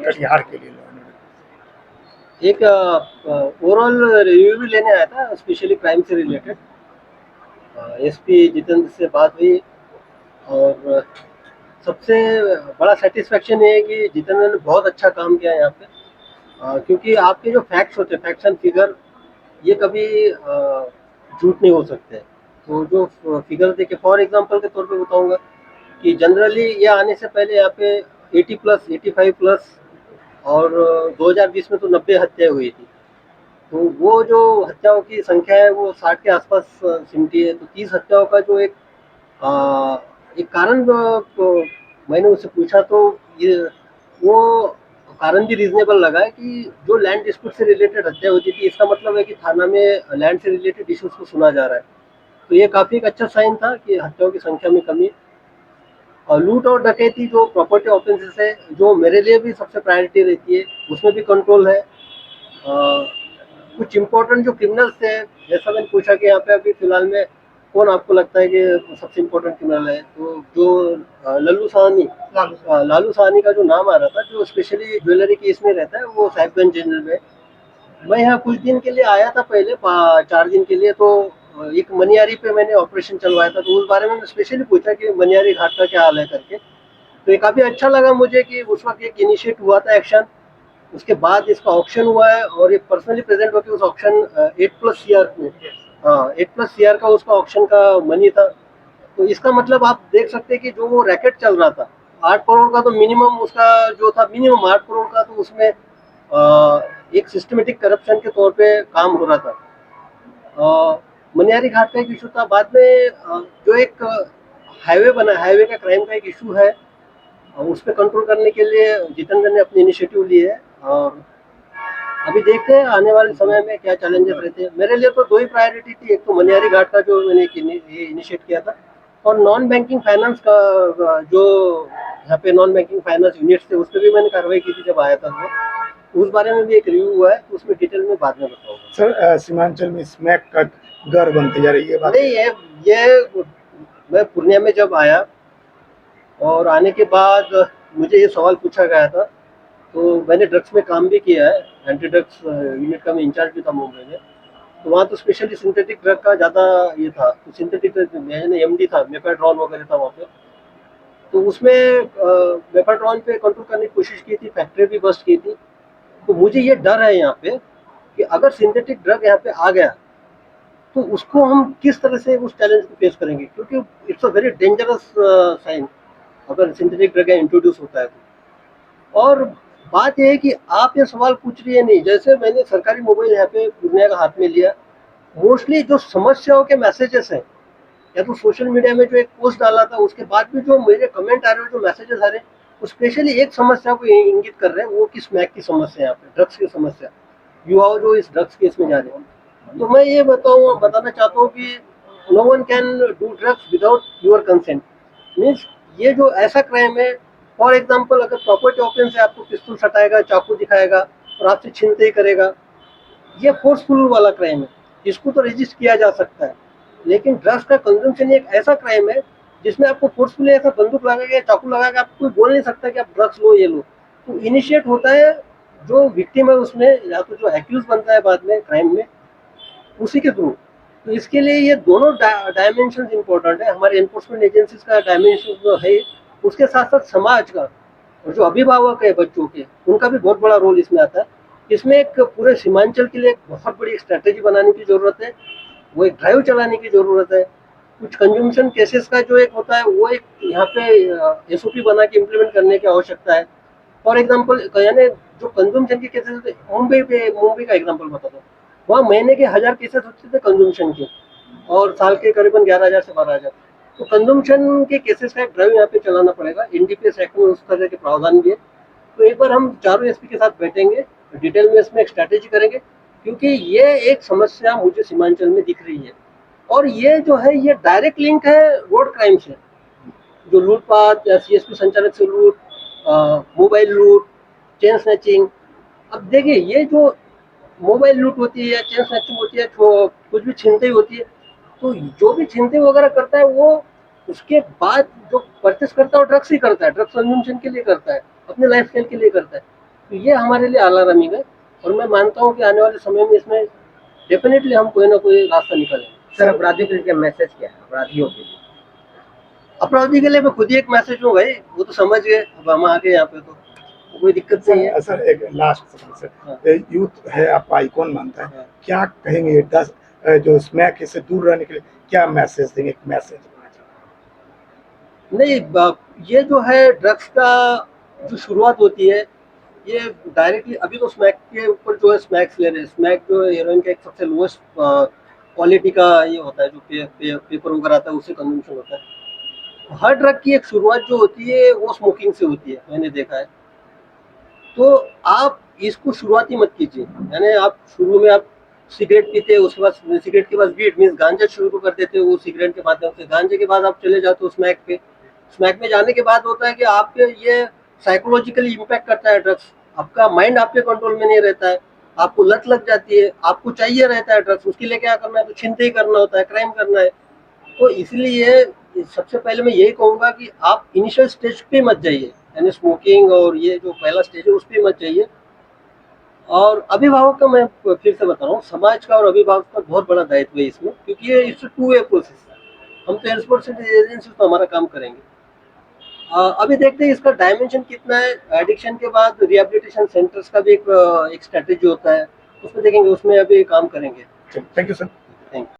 कटिहार के लिए एक ओवरऑल रिव्यू भी लेने आया था, स्पेशली क्राइम से रिलेटेड। एसपी जितेंद्र से बात हुई और सबसे बड़ा सेटिस्फेक्शन ये है कि जितेंद्र ने बहुत अच्छा काम किया यहाँ पे। क्योंकि आपके जो फैक्ट्स होते हैं, फैक्ट्स एंड फिगर, ये कभी झूठ नहीं हो सकते। तो जो फिगर देखे, फॉर एग्जांपल के तौर पे बताऊंगा कि जनरली ये आने से पहले यहाँ पे 80 प्लस 85 प्लस और 2020 में तो 90 हत्याएं हुई थी। तो वो जो हत्याओं की संख्या है वो 60 के आसपास सिमटी है। तो 30 हत्याओं का जो आ, एक कारण मैंने उससे पूछा, तो ये वो कारण भी रीजनेबल लगा है कि जो लैंड डिस्प्यूट से रिलेटेड हत्या होती थी, इसका मतलब है कि थाना में लैंड से रिलेटेड इश्यूज को सुना जा रहा है। तो ये काफी एक अच्छा साइन था कि हत्याओं की संख्या में कमी। और लूट और डकैती जो प्रॉपर्टी ऑफेंसेस है, जो मेरे लिए भी सबसे प्रायोरिटी रहती है, उसमें भी कंट्रोल है। कुछ इम्पोर्टेंट जो क्रिमिनल्स थे, जैसा मैंने पूछा कि यहाँ पे अभी फिलहाल में कौन आपको लगता है कि सबसे इम्पोर्टेंट क्रिमिनल है, तो जो लल्लू साहनी, लालू साहनी का जो नाम आ रहा था, जो स्पेशली ज्वेलरी केस में रहता है, वो साहिबगंज जेल में। मैं यहाँ कुछ दिन के लिए आया था पहले, 4 दिन के लिए। तो एक मनियारी पे मैंने ऑपरेशन चलवाया था, तो उस बारे में स्पेशली पूछा कि मनियारी घाट का क्या हाल है करके। तो ये काफ़ी अच्छा लगा मुझे कि उस वक्त एक इनिशिएट हुआ था एक्शन। उसके बाद इसका ऑक्शन हुआ है और ये पर्सनली प्रेजेंट होकर उस ऑक्शन 8+ CR में, हाँ 8+ CR का उसका ऑक्शन का मनी था। तो इसका मतलब आप देख सकते हैं कि जो वो रैकेट चल रहा था, 8 करोड़ का तो मिनिमम उसका जो था, मिनिमम 8 करोड़ का, तो उसमें एक सिस्टमेटिक करप्शन के तौर पे काम हो रहा था। मनियारी घाट का एक इशू था। बाद में जो एक हाईवे बना, हाईवे का क्राइम का एक इशू है, उस पर कंट्रोल करने के लिए जितेंद्र ने अपनी इनिशिएटिव ली है। और अभी देखते हैं आने वाले समय में क्या चैलेंजेस रहते हैं। मेरे लिए तो दो ही प्रायोरिटी थी, एक तो मनियारी घाट का जो मैंने इनिशिएट किया था, और नॉन बैंकिंग फाइनेंस का जो यहाँ पे नॉन बैंकिंग फाइनेंस यूनिट्स थे, उस पर भी मैंने कार्रवाई की थी जब आया था। तो उस बारे में भी एक रिव्यू हुआ है, तो उसमें डिटेल में बाद में बताऊंगा। सर सीमांचल में स्मैक का घर बनते जा रही है बात नहीं, ये मैं पूर्णिया में जब आया और आने के बाद मुझे ये सवाल पूछा गया था, तो मैंने ड्रग्स में काम भी किया है, एंटी ड्रग्स यूनिट का मैं इंचार्ज भी था मुंबई में। तो वहाँ तो स्पेशली सिंथेटिक ड्रग का ज़्यादा ये था। तो सिंथेटिक मैंने एमडी था, मेफेड्रॉन वगैरह था वहाँ पे। तो उसमें मेफेड्रॉन पे कंट्रोल करने की कोशिश की थी, फैक्ट्री भी बस्ट की थी। तो मुझे ये डर है यहाँ पे कि अगर सिंथेटिक ड्रग यहाँ पे आ गया, तो उसको हम किस तरह से उस चैलेंज को फेस करेंगे, क्योंकि it's a very dangerous sign अगर सिंथेटिक ड्रग इंट्रोड्यूस होता है तो। और बात यह है कि आप ये सवाल पूछ रही है, नहीं, जैसे मैंने सरकारी मोबाइल यहाँ पे पूर्णिया का हाथ में लिया, मोस्टली जो समस्याओं के मैसेजेस हैं, या तो सोशल मीडिया में जो एक पोस्ट डाला था उसके बाद भी जो मेरे कमेंट आ रहे हैं, जो मैसेजेस आ रहे हैं, वो स्पेशली एक समस्या को इंगित कर रहे हैं, वो कि स्मैक की समस्या, यहाँ पे ड्रग्स की समस्या, युवाओं जो इस ड्रग्स केस में जा रहे हैं। तो मैं ये बताना चाहता हूँ कि no one can do drugs without your consent. Means ये जो ऐसा क्राइम है, फॉर एग्जाम्पल अगर प्रॉपर्टी ऑफेंस है, आपको पिस्तौल सटाएगा, चाकू दिखाएगा और आपसे छीनते ही करेगा, ये फोर्सफुल वाला क्राइम है, इसको तो रजिस्ट किया जा सकता है। लेकिन ड्रग्स का कंजम्पशन एक ऐसा क्राइम है जिसमें आपको फोर्सफुली ऐसा बंदूक लगाएगा या चाकू लगाएगा, आपको कोई बोल नहीं सकता कि आप ड्रग्स लो, ये लो। तो इनिशिएट होता है जो विक्टिम है उसमें, या तो जो एक्यूज बनता है बाद में क्राइम में, उसी के थ्रू। तो इसके लिए ये दोनों डायमेंशन इंपॉर्टेंट है। हमारे एनफोर्समेंट एजेंसीज का डायमेंशन जो है, उसके साथ साथ समाज का और जो अभिभावक है बच्चों के, उनका भी बहुत बड़ा रोल इसमें आता है। इसमें एक पूरे सीमांचल के लिए एक बहुत बड़ी स्ट्रैटेजी बनाने की जरूरत है, वो एक ड्राइव चलाने की जरूरत है। कुछ कंज्यूमशन केसेस का जो एक होता है, वो एक यहाँ पे एसओपी बना के इम्प्लीमेंट करने की आवश्यकता है। फॉर एग्जाम्पल यानी जो कंज्यूमशन के केसेस होते, मुंबई का एग्जाम्पल बताता हूँ। वहाँ महीने के 1000 केसेस होते थे कंज्यूमशन के, और साल के करीबन 11,000 से 12,000। तो कंज्यूमशन के केसेस का एक ड्राइव यहाँ पे चलाना पड़ेगा। एनडीपीएस एक्ट में उस तरह के प्रावधान भी है। तो एक बार हम चारों एसपी के साथ बैठेंगे, डिटेल में इसमें एक स्ट्रैटेजी करेंगे, क्योंकि ये एक समस्या मुझे सीमांचल में दिख रही है। और ये जो है, ये डायरेक्ट लिंक है रोड क्राइम से, जो लूटपाट या सीएसपी संचालक से लूट, मोबाइल लूट, चेन स्नैचिंग। अब देखिए, ये जो मोबाइल लूट होती है या चेन स्नैचिंग होती है, कुछ भी छीनते ही होती है, तो जो भी छीनते वगैरह करता है, वो उसके बाद जो परचेस करता है वो ड्रग्स ही करता है, ड्रग्स कंज्यूमशन के लिए करता है, अपने लाइफ स्टाइल के लिए करता है। तो ये हमारे लिए अलार्मिंग है और मैं मानता हूँ कि आने वाले समय में इसमें डेफिनेटली हम कोई ना कोई रास्ता निकालेंगे। सर अपराधियों के लिए क्या मैसेज क्या है अपराधियों के लिए? अपराधी के लिए मैं खुद ही एक मैसेज हूँ भाई, वो तो समझ गए, अब हम आ गए यहाँ पे तो कोई दिक्कत नहीं है। सर एक लास्ट सवाल हाँ। सर, यूथ है आपका आइकॉन मानता है, हाँ। क्या कहेंगे 10 जो स्मैक से दूर रहने के लिए क्या मैसेज देंगे? एक मैसेज नहीं, ये जो है ड्रग्स का जो शुरुआत होती है ये डायरेक्टली अभी तो स्मैक के ऊपर जो है स्मैक्स ले रहे हैं। स्मैक जो है हीरोइन का एक सबसे लोएस्ट क्वालिटी का ये होता है, जो पेपर वगैरह आता है उससे कंजम्पशन होता है। हर ड्रग की एक शुरुआत जो होती है वो स्मोकिंग से होती है, मैंने देखा है। तो आप इसको शुरुआती मत कीजिए, यानी आप शुरू में आप सिगरेट पीते, उसके बाद सिगरेट के बाद वीड मीन्स गांजा शुरू कर देते हो, वो सिगरेट के माध्यम से गांजे के बाद आप चले जाते हो स्मैक पे। स्मैक में जाने के बाद होता है कि आपके ये साइकोलॉजिकली इम्पैक्ट करता है ड्रग्स, आपका माइंड आपके कंट्रोल में नहीं रहता है, आपको लत लग जाती है, आपको चाहिए रहता है ड्रग्स, उसके लिए क्या करना है, तो छिनते ही करना होता है, क्राइम करना है। तो इसलिए सबसे पहले मैं यही कहूँगा कि आप इनिशियल स्टेज पे मत जाइए, यानी स्मोकिंग और ये जो पहला स्टेज है उस पर मत जाइए। और अभिभावक का मैं फिर से बता रहा हूँ, समाज का और अभिभावक का बहुत बड़ा दायित्व है इसमें, क्योंकि ये इट्स टू वे प्रोसेस है। हम तो रिस्पॉन्सिबिलिटी एजेंसी तो हमारा काम करेंगे। अभी देखते हैं इसका डायमेंशन कितना है। एडिक्शन के बाद रिहेबिलिटेशन सेंटर्स का भी एक स्ट्रेटेजी होता है, उसमें देखेंगे, उसमें अभी काम करेंगे। Thank you sir. Thank you.